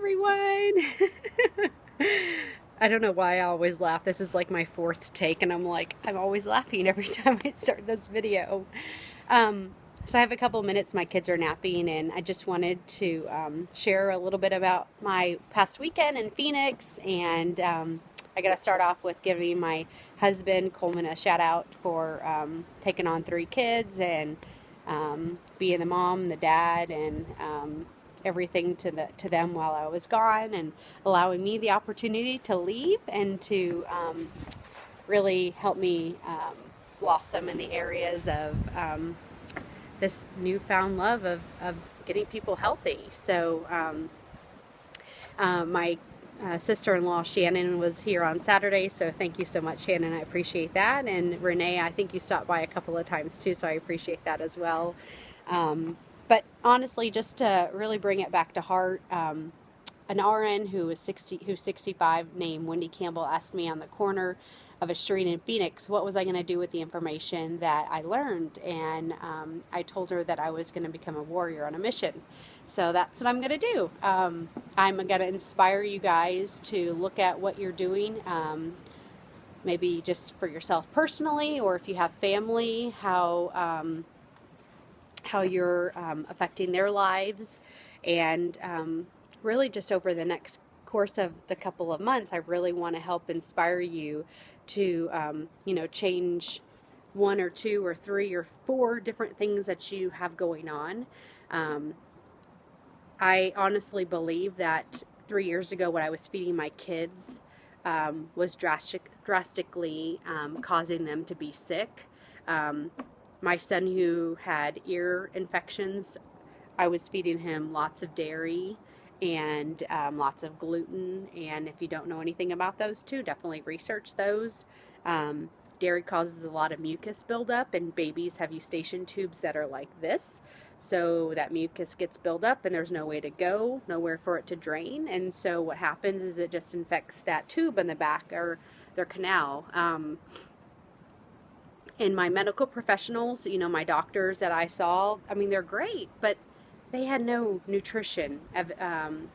everyone. I don't know why I always laugh. This is like my fourth take, and I'm always laughing every time I start this video. So I have a couple minutes. My kids are napping, and I just wanted to share a little bit about my past weekend in Phoenix. And I got to start off with giving my husband Coleman a shout out for taking on 3 kids and being the mom, the dad, and everything to them while I was gone, and allowing me the opportunity to leave and to really help me blossom in the areas of this newfound love of getting people healthy. So my sister-in-law Shannon was here on Saturday, so thank you so much, Shannon. I appreciate that. And Renee, I think you stopped by a couple of times too, so I appreciate that as well. But honestly, just to really bring it back to heart, an RN who's 65, named Wendy Campbell, asked me on the corner of a street in Phoenix what was I going to do with the information that I learned, and I told her that I was going to become a warrior on a mission. So that's what I'm going to do. I'm going to inspire you guys to look at what you're doing, maybe just for yourself personally, or if you have family, how you're affecting their lives. And really just over the next course of the couple of months, I really want to help inspire you to change 1 or 2 or 3 or 4 different things that you have going on. I honestly believe that 3 years ago, what I was feeding my kids was drastically causing them to be sick. My son, who had ear infections, I was feeding him lots of dairy and lots of gluten. And if you don't know anything about those two, definitely research those. Dairy causes a lot of mucus buildup, and babies have eustachian tubes that are like this. So that mucus gets built up, and there's no way to go, nowhere for it to drain. And so what happens is it just infects that tube in the back or their canal. And my medical professionals, my doctors that I saw, I mean, they're great, but they had no nutrition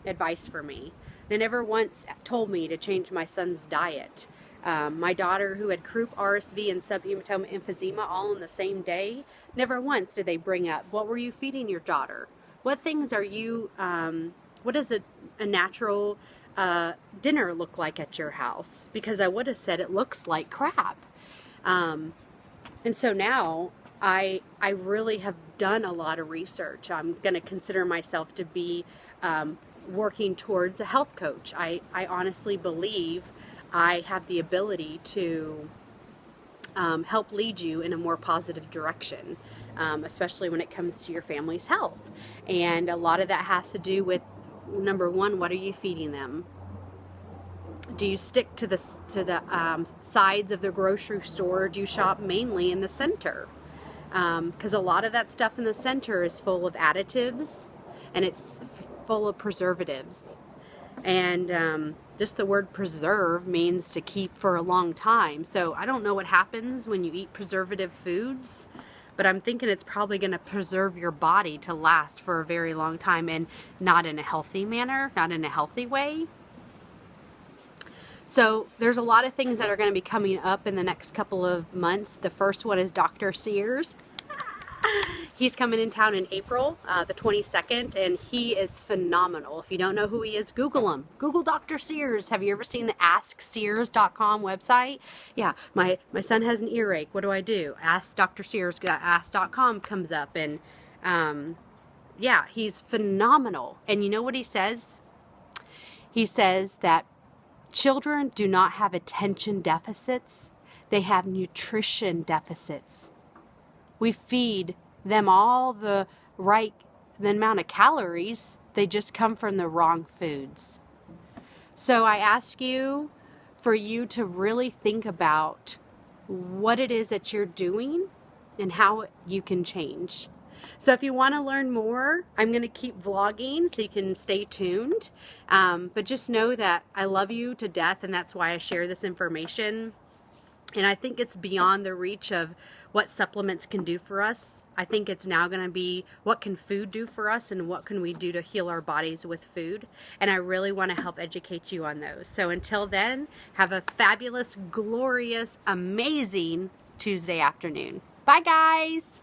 advice for me. They never once told me to change my son's diet. My daughter, who had croup, RSV, and subhematoma emphysema all in the same day, never once did they bring up, what were you feeding your daughter? What things are you, what does a natural dinner look like at your house? Because I would have said it looks like crap. And so now I really have done a lot of research. I'm going to consider myself to be working towards a health coach. I honestly believe I have the ability to help lead you in a more positive direction, especially when it comes to your family's health. And a lot of that has to do with, number one, what are you feeding them? Do you stick to the sides of the grocery store, or do you shop mainly in the center? Because a lot of that stuff in the center is full of additives, and it's full of preservatives. And just the word preserve means to keep for a long time. So I don't know what happens when you eat preservative foods, but I'm thinking it's probably going to preserve your body to last for a very long time, and not in a healthy manner, not in a healthy way. So there's a lot of things that are going to be coming up in the next couple of months. The first one is Dr. Sears. He's coming in town in April, the 22nd, and he is phenomenal. If you don't know who he is, Google him. Google Dr. Sears. Have you ever seen the AskSears.com website? Yeah, my son has an earache. What do I do? Ask Dr. Sears. Ask.com comes up, and yeah, he's phenomenal. And you know what he says? He says that children do not have attention deficits. They have nutrition deficits. We feed them all the amount of calories. They just come from the wrong foods. So I ask you for you to really think about what it is that you're doing and how you can change. So if you want to learn more, I'm going to keep vlogging, so you can stay tuned. But just know that I love you to death, and that's why I share this information. And I think it's beyond the reach of what supplements can do for us. I think it's now going to be what can food do for us and what can we do to heal our bodies with food. And I really want to help educate you on those. So until then, have a fabulous, glorious, amazing Tuesday afternoon. Bye, guys.